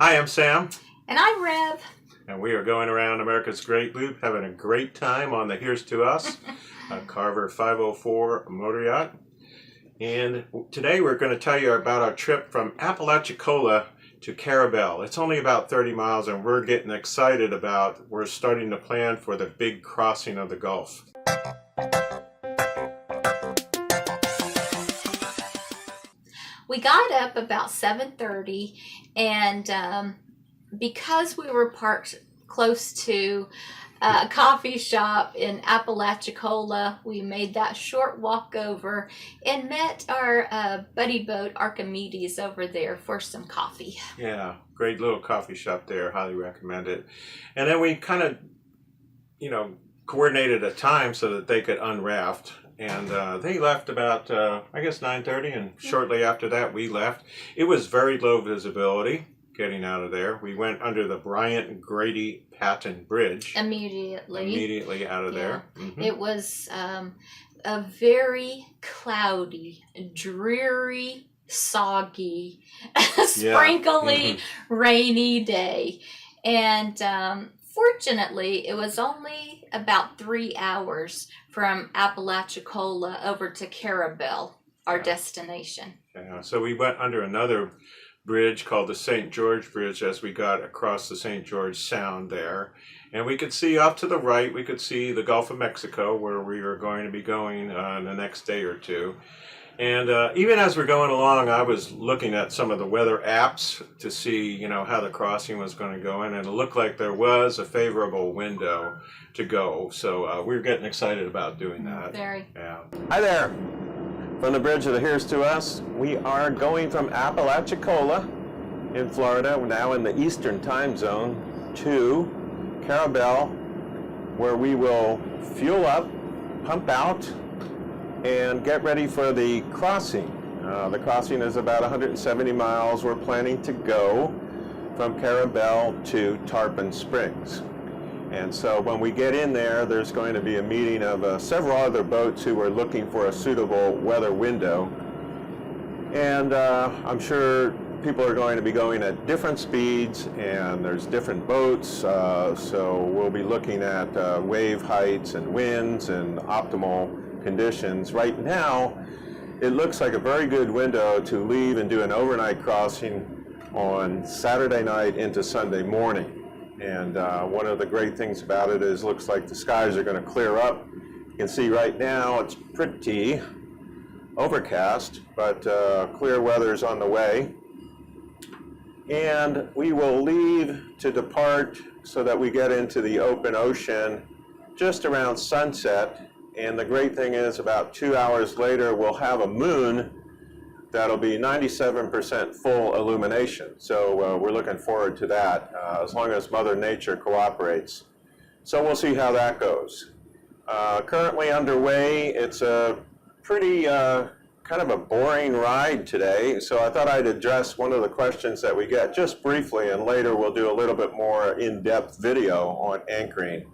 Hi, I'm Sam, And I'm Rev. and we are going around America's Great Loop having a great time on the Here's to Us, a Carver 504 motor yacht. And today we're going to tell you about our trip from Apalachicola to Carrabelle. It's only about 30 miles, and we're getting excited we're starting to plan for the big crossing of the Gulf. We got up about 7:30, and because we were parked close to a coffee shop in Apalachicola, we made that short walk over and met our buddy boat Archimedes over there for some coffee. Yeah, great little coffee shop there. Highly recommend it. And then we kind of, coordinated a time so that they could unraft. And they left about, I guess, 9:30, and shortly after that we left. It was very low visibility getting out of there. We went under the Bryant Grady Patton Bridge. Immediately out of there. Mm-hmm. It was a very cloudy, dreary, soggy, sprinkly, rainy day. And fortunately, it was only about 3 hours from Apalachicola over to Carrabelle, our destination. Yeah, so we went under another bridge called the St. George Bridge as we got across the St. George Sound there. And we could see off to the right, we could see the Gulf of Mexico, where we were going to be going the next day or two. And even as we're going along, I was looking at some of the weather apps to see, how the crossing was going to go in, and it looked like there was a favorable window to go. So we were getting excited about doing that. Very. Yeah. Hi there. From the bridge of the Here's to Us, we are going from Apalachicola in Florida, now in the Eastern time zone, to Carrabelle, where we will fuel up, pump out, and get ready for the crossing. The crossing is about 170 miles. We're planning to go from Carrabelle to Tarpon Springs. And so when we get in there, there's going to be a meeting of several other boats who are looking for a suitable weather window. And I'm sure people are going to be going at different speeds, and there's different boats. So we'll be looking at wave heights and winds and optimal conditions. Right now, it looks like a very good window to leave and do an overnight crossing on Saturday night into Sunday morning. And one of the great things about it is looks like the skies are going to clear up. You can see right now it's pretty overcast, but clear weather's on the way. And we will leave to depart so that we get into the open ocean just around sunset. And the great thing is about 2 hours later, we'll have a moon that'll be 97% full illumination. So we're looking forward to that as long as Mother Nature cooperates. So we'll see how that goes. Currently underway, it's a pretty kind of a boring ride today. So I thought I'd address one of the questions that we get just briefly, and later we'll do a little bit more in-depth video on anchoring.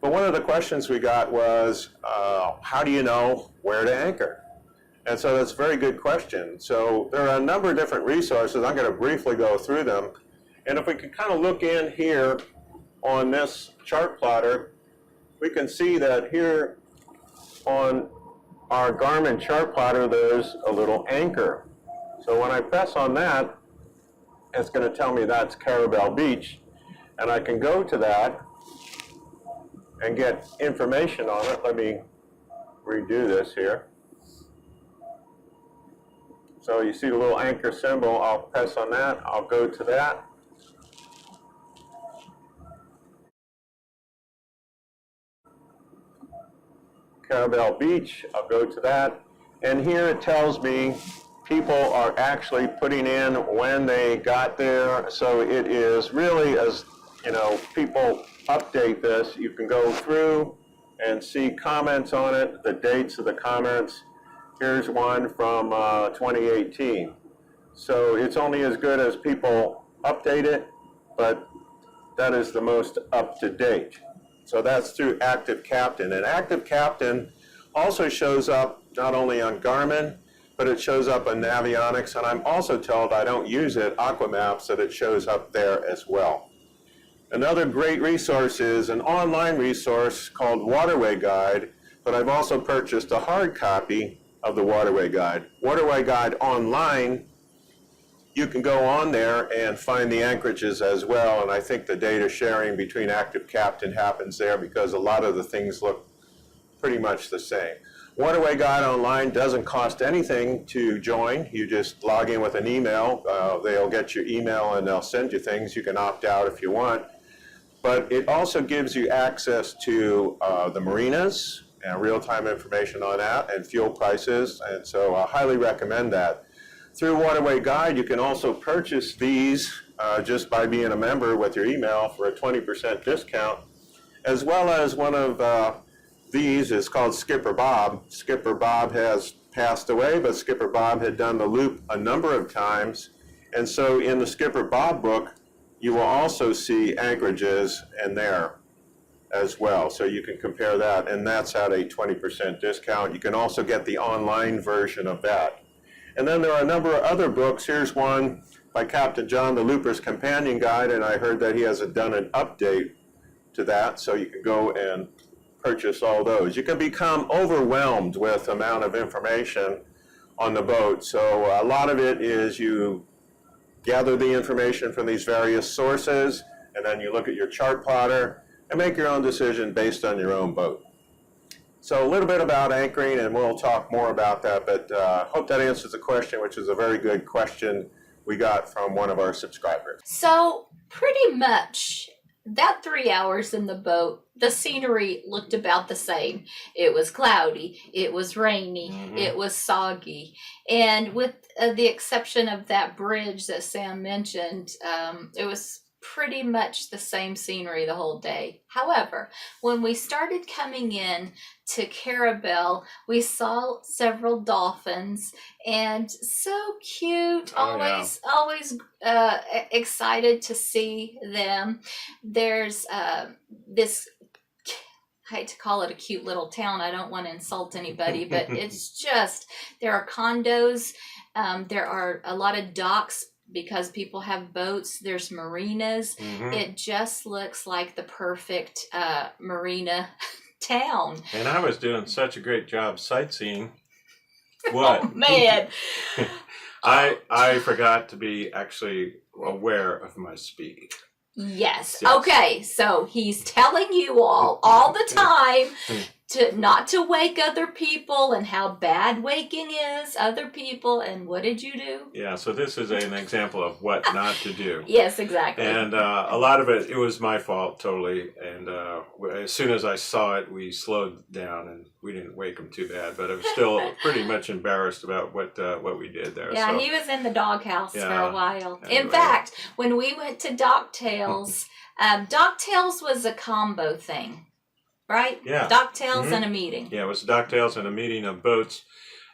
But one of the questions we got was, how do you know where to anchor? And so that's a very good question. So there are a number of different resources. I'm going to briefly go through them. And if we can kind of look in here on this chart plotter, we can see that here on our Garmin chart plotter, there's a little anchor. So when I press on that, it's going to tell me that's Carrabelle Beach. And I can go to that and get information on it. Let me redo this here. So you see the little anchor symbol. I'll press on that. I'll go to that. Carrabelle Beach, I'll go to that. And here it tells me people are actually putting in when they got there. So it is really, as people update this, you can go through and see comments on it, the dates of the comments. Here's one from 2018. So it's only as good as people update it, but that is the most up to date. So that's through Active Captain. And Active Captain also shows up not only on Garmin, but it shows up on Navionics, and I'm also told I don't use it, Aquamaps, that it shows up there as well. Another great resource is an online resource called Waterway Guide, but I've also purchased a hard copy of the Waterway Guide. Waterway Guide online, you can go on there and find the anchorages as well, and I think the data sharing between Active Captain happens there because a lot of the things look pretty much the same. Waterway Guide online doesn't cost anything to join. You just log in with an email. They'll get your email and they'll send you things. You can opt out if you want. But it also gives you access to the marinas and real-time information on that and fuel prices. And so I highly recommend that. Through Waterway Guide, you can also purchase these just by being a member with your email for a 20% discount, as well as one of these is called Skipper Bob. Skipper Bob has passed away, but Skipper Bob had done the loop a number of times. And so in the Skipper Bob book, you will also see anchorages in there as well. So you can compare that, and that's at a 20% discount. You can also get the online version of that. And then there are a number of other books. Here's one by Captain John, the Looper's Companion Guide, and I heard that he has done an update to that, so you can go and purchase all those. You can become overwhelmed with the amount of information on the boat. So a lot of it is you gather the information from these various sources, and then you look at your chart plotter and make your own decision based on your own boat. So a little bit about anchoring, and we'll talk more about that, but hope that answers the question, which is a very good question we got from one of our subscribers. So pretty much that 3 hours in the boat, the scenery looked about the same. It was cloudy, it was rainy, it was soggy. And with the exception of that bridge that Sam mentioned, it was pretty much the same scenery the whole day. However, when we started coming in to Carrabelle, we saw several dolphins, and so cute. Always excited to see them. There's this, I hate to call it a cute little town. I don't want to insult anybody, but it's just, there are condos. There are a lot of docks because people have boats. There's marinas. It just looks like the perfect marina town. And I was doing such a great job sightseeing. What? Oh, man. I forgot to be actually aware of my speed. Yes. Okay, so he's telling you all the time to not to wake other people and how bad waking is other people, and what did you do? Yeah, so this is an example of what not to do. Yes, exactly. And a lot of it was my fault totally. And as soon as I saw it, we slowed down and we didn't wake him too bad. But I was still pretty much embarrassed about what we did there. Yeah, so. He was in the doghouse for a while. Anyway. In fact, when we went to Docktails, Docktails was a combo thing. Right? Yeah. Docktails and a meeting. Yeah, it was Docktails and a meeting of boats.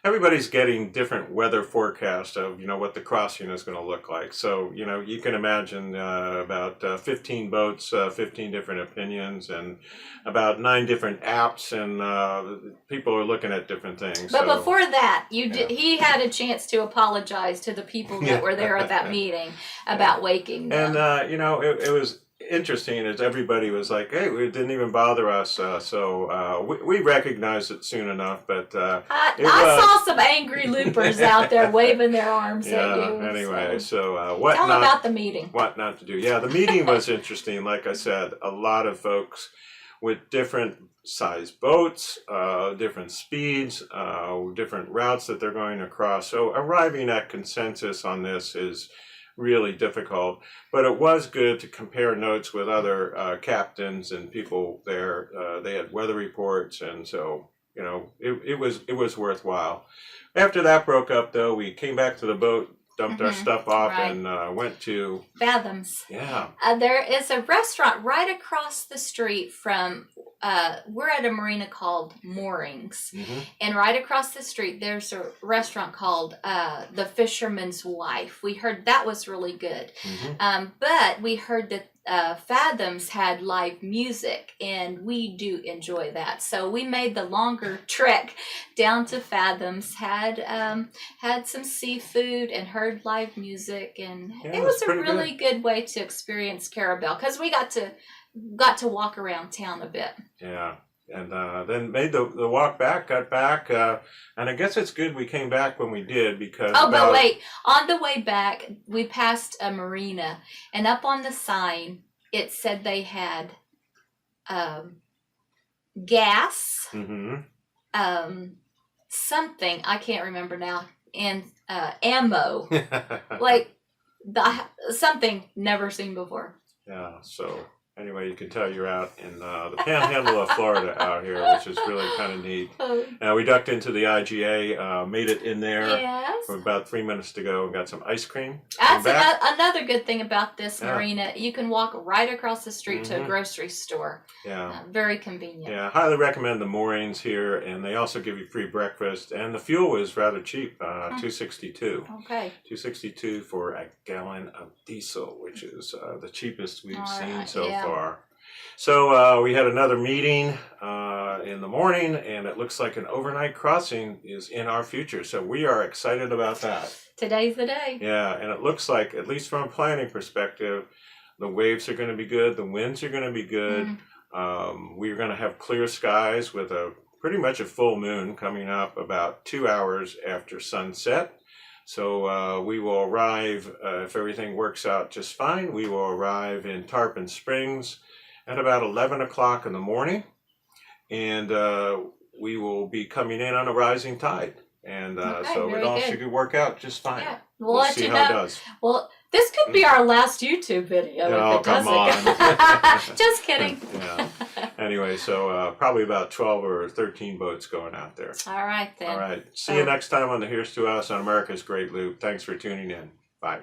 Everybody's getting different weather forecast of, what the crossing is going to look like. So, you can imagine about 15 boats, 15 different opinions, and about 9 different apps, and people are looking at different things. But before that, he had a chance to apologize to the people that were there at that meeting about waking them. And, it was interesting as everybody was like, hey, it didn't even bother us, so we recognized it soon enough, but I saw some angry loopers out there waving their arms at you. Anyway, so tell them about the meeting. What not to do. Yeah, the meeting was interesting. Like I said, a lot of folks with different size boats, different speeds, different routes that they're going across, so arriving at consensus on this is really difficult, but it was good to compare notes with other captains and people there. They had weather reports, and so it was worthwhile. After that broke up, though, we came back to the boat, dumped our stuff off, and went to Fathoms. Yeah. There is a restaurant right across the street from we're at a marina called Moorings, Mm-hmm. and right across the street there's a restaurant called The Fisherman's Wife. We heard that was really good, but we heard that Fathoms had live music, and we do enjoy that. So we made the longer trek down to Fathoms, had some seafood, and heard live music, and Yeah, it was it's a pretty really good way to experience Carrabelle, because we got to walk around town a bit. Yeah. And then made the walk back, got back, and I guess it's good we came back when we did, because But wait, on the way back, we passed a marina, and up on the sign, it said they had gas, something, I can't remember now, and ammo, like something never seen before. Yeah, so anyway, you can tell you're out in the panhandle of Florida out here, which is really kind of neat. We ducked into the IGA, made it in there Yes. for about 3 minutes to go, and got some ice cream. That's another good thing about this marina. You can walk right across the street to a Mhm. grocery store. Yeah. Very convenient. Yeah, highly recommend the moorings here, and they also give you free breakfast, and the fuel is rather cheap, $2.62. Okay. $2.62 for a gallon of diesel, which is the cheapest we've seen Alright, so yeah. far. So we had another meeting in the morning, and it looks like an overnight crossing is in our future. So we are excited about that. Today's the day. Yeah, and it looks like, at least from a planning perspective, the waves are going to be good, the winds are going to be good. We're going to have clear skies with pretty much a full moon coming up about 2 hours after sunset. So we will arrive, if everything works out just fine, we will arrive in Tarpon Springs at about 11 o'clock in the morning. And we will be coming in on a rising tide. And so it very all good. should work out just fine. Yeah, We'll let see you how it know. does. Well, this could be our last YouTube video Oh, if it come doesn't. Just kidding. Yeah. Anyway, so probably about 12 or 13 boats going out there. All right then. All right. See you next time on the Here's to Us on America's Great Loop. Thanks for tuning in. Bye.